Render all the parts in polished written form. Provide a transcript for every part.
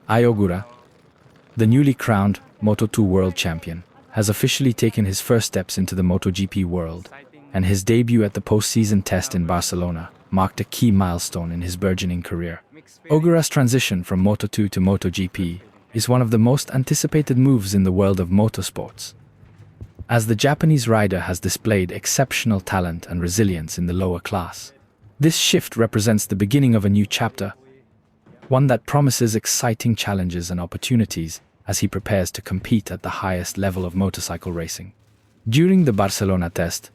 Ogura, the newly crowned Moto2 World Champion, has officially taken his first steps into the MotoGP world, and his debut at the postseason test in Barcelona marked a key milestone in his burgeoning career. Ogura's transition from Moto2 to MotoGP is one of the most anticipated moves in the world of motorsports, as the Japanese rider has displayed exceptional talent and resilience in the lower class. This shift represents the beginning of a new chapter, one that promises exciting challenges and opportunities as he prepares to compete at the highest level of motorcycle racing. During the Barcelona test,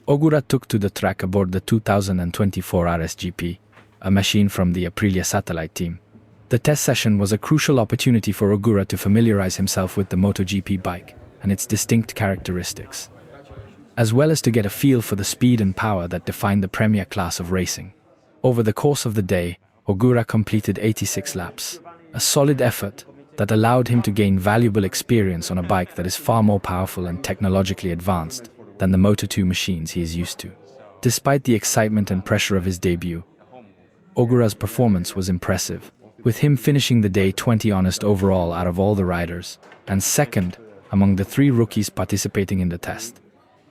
Ogura took to the track aboard the 2024 RSGP, a machine from the Aprilia satellite team. The test session was a crucial opportunity for Ogura to familiarize himself with the MotoGP bike and its distinct characteristics, as well as to get a feel for the speed and power that define the premier class of racing. Over the course of the day, Ogura completed 86 laps, a solid effort that allowed him to gain valuable experience on a bike that is far more powerful and technologically advanced than the Moto2 machines he is used to. Despite the excitement and pressure of his debut, Ogura's performance was impressive, with him finishing the day 20 honest overall out of all the riders, and second among the 3 rookies participating in the test.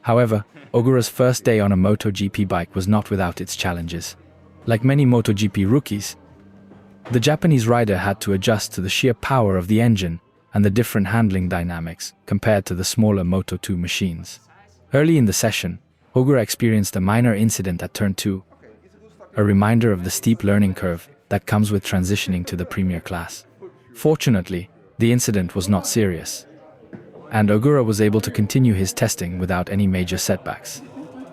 However, Ogura's first day on a MotoGP bike was not without its challenges. Like many MotoGP rookies, the Japanese rider had to adjust to the sheer power of the engine and the different handling dynamics compared to the smaller Moto2 machines. Early in the session, Ogura experienced a minor incident at turn 2, a reminder of the steep learning curve that comes with transitioning to the premier class. Fortunately, the incident was not serious, and Ogura was able to continue his testing without any major setbacks.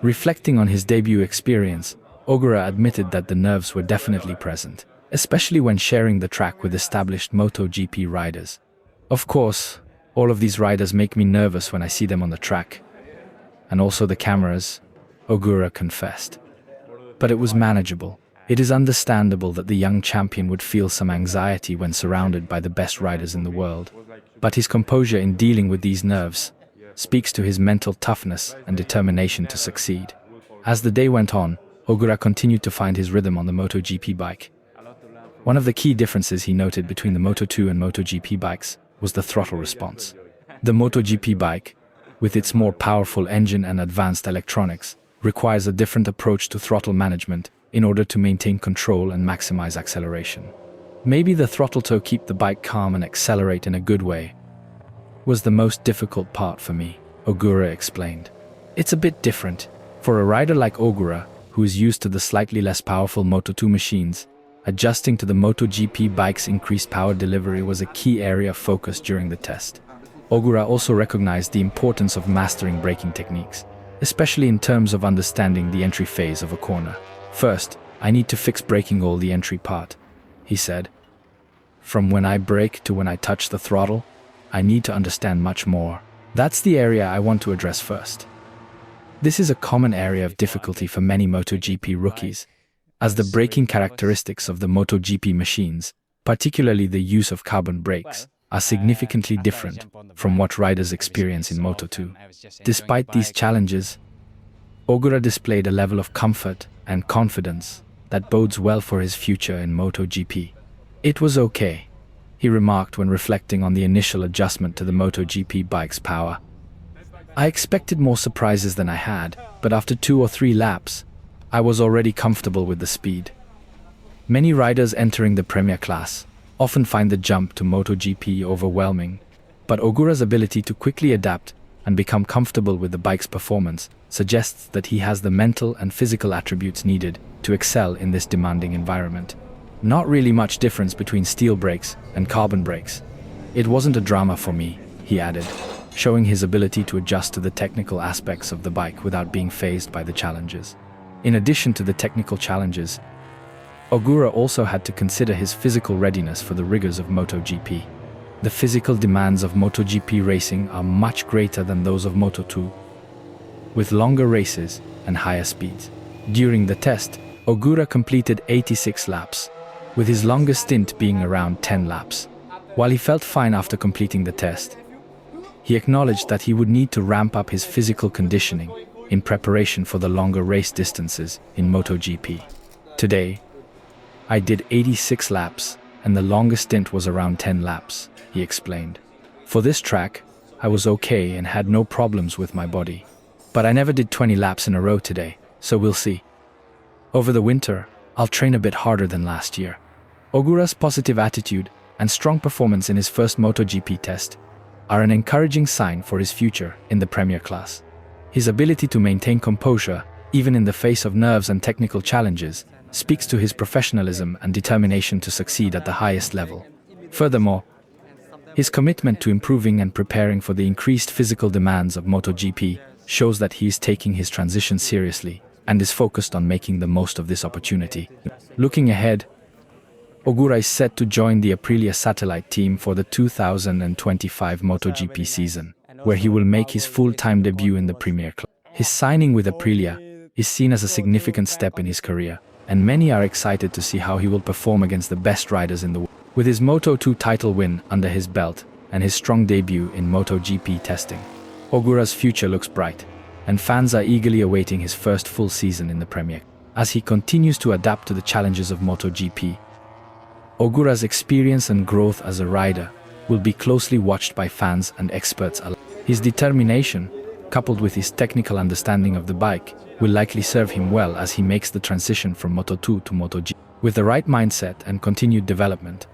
Reflecting on his debut experience, Ogura admitted that the nerves were definitely present, especially when sharing the track with established MotoGP riders. Of course, all of these riders make me nervous when I see them on the track, and also the cameras, Ogura confessed. But it was manageable. It is understandable that the young champion would feel some anxiety when surrounded by the best riders in the world, but his composure in dealing with these nerves speaks to his mental toughness and determination to succeed. As the day went on, Ogura continued to find his rhythm on the MotoGP bike. One of the key differences he noted between the Moto2 and MotoGP bikes was the throttle response. The MotoGP bike, with its more powerful engine and advanced electronics, requires a different approach to throttle management in order to maintain control and maximize acceleration. Maybe the throttle to keep the bike calm and accelerate in a good way was the most difficult part for me, Ogura explained. It's a bit different. For a rider like Ogura, who is used to the slightly less powerful Moto2 machines, adjusting to the MotoGP bike's increased power delivery was a key area of focus during the test. Ogura also recognized the importance of mastering braking techniques, especially in terms of understanding the entry phase of a corner. First, I need to fix braking all the entry part, he said. From when I brake to when I touch the throttle, I need to understand much more. That's the area I want to address first. This is a common area of difficulty for many MotoGP rookies, as the braking characteristics of the MotoGP machines, particularly the use of carbon brakes, are significantly different from what riders experience in Moto2. Despite these challenges, Ogura displayed a level of comfort and confidence that bodes well for his future in MotoGP. It was okay, he remarked when reflecting on the initial adjustment to the MotoGP bike's power. I expected more surprises than I had, but after 2 or 3 laps, I was already comfortable with the speed. Many riders entering the Premier class often find the jump to MotoGP overwhelming, but Ogura's ability to quickly adapt and become comfortable with the bike's performance suggests that he has the mental and physical attributes needed to excel in this demanding environment. Not really much difference between steel brakes and carbon brakes. It wasn't a drama for me, he added, showing his ability to adjust to the technical aspects of the bike without being fazed by the challenges. In addition to the technical challenges, Ogura also had to consider his physical readiness for the rigors of MotoGP. The physical demands of MotoGP racing are much greater than those of Moto2, with longer races and higher speeds. During the test, Ogura completed 86 laps, with his longest stint being around 10 laps. While he felt fine after completing the test, he acknowledged that he would need to ramp up his physical conditioning in preparation for the longer race distances in MotoGP. Today, I did 86 laps, and the longest stint was around 10 laps, he explained. For this track, I was okay and had no problems with my body. But I never did 20 laps in a row today, so we'll see. Over the winter, I'll train a bit harder than last year. Ogura's positive attitude and strong performance in his first MotoGP test are an encouraging sign for his future in the Premier class. His ability to maintain composure, even in the face of nerves and technical challenges, speaks to his professionalism and determination to succeed at the highest level. Furthermore, his commitment to improving and preparing for the increased physical demands of MotoGP shows that he is taking his transition seriously and is focused on making the most of this opportunity. Looking ahead, Ogura is set to join the Aprilia satellite team for the 2025 MotoGP season, where he will make his full-time debut in the Premier Club. His signing with Aprilia is seen as a significant step in his career, and many are excited to see how he will perform against the best riders in the world. With his Moto2 title win under his belt and his strong debut in MotoGP testing, Ogura's future looks bright, and fans are eagerly awaiting his first full season in the Premier. As he continues to adapt to the challenges of MotoGP, Ogura's experience and growth as a rider will be closely watched by fans and experts alike. His determination, coupled with his technical understanding of the bike, will likely serve him well as he makes the transition from Moto2 to MotoGP. With the right mindset and continued development,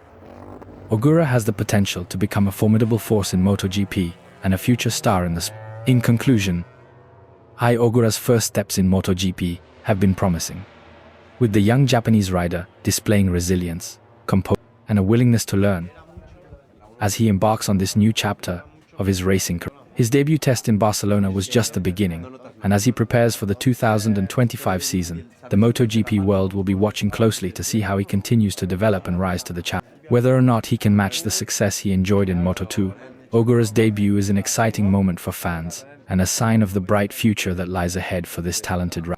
Ogura has the potential to become a formidable force in MotoGP and a future star in the sport. In conclusion, Ogura's first steps in MotoGP have been promising, with the young Japanese rider displaying resilience, composure, and a willingness to learn as he embarks on this new chapter of his racing career. His debut test in Barcelona was just the beginning, and as he prepares for the 2025 season, the MotoGP world will be watching closely to see how he continues to develop and rise to the challenge. Whether or not he can match the success he enjoyed in Moto2, Ogura's debut is an exciting moment for fans and a sign of the bright future that lies ahead for this talented rider.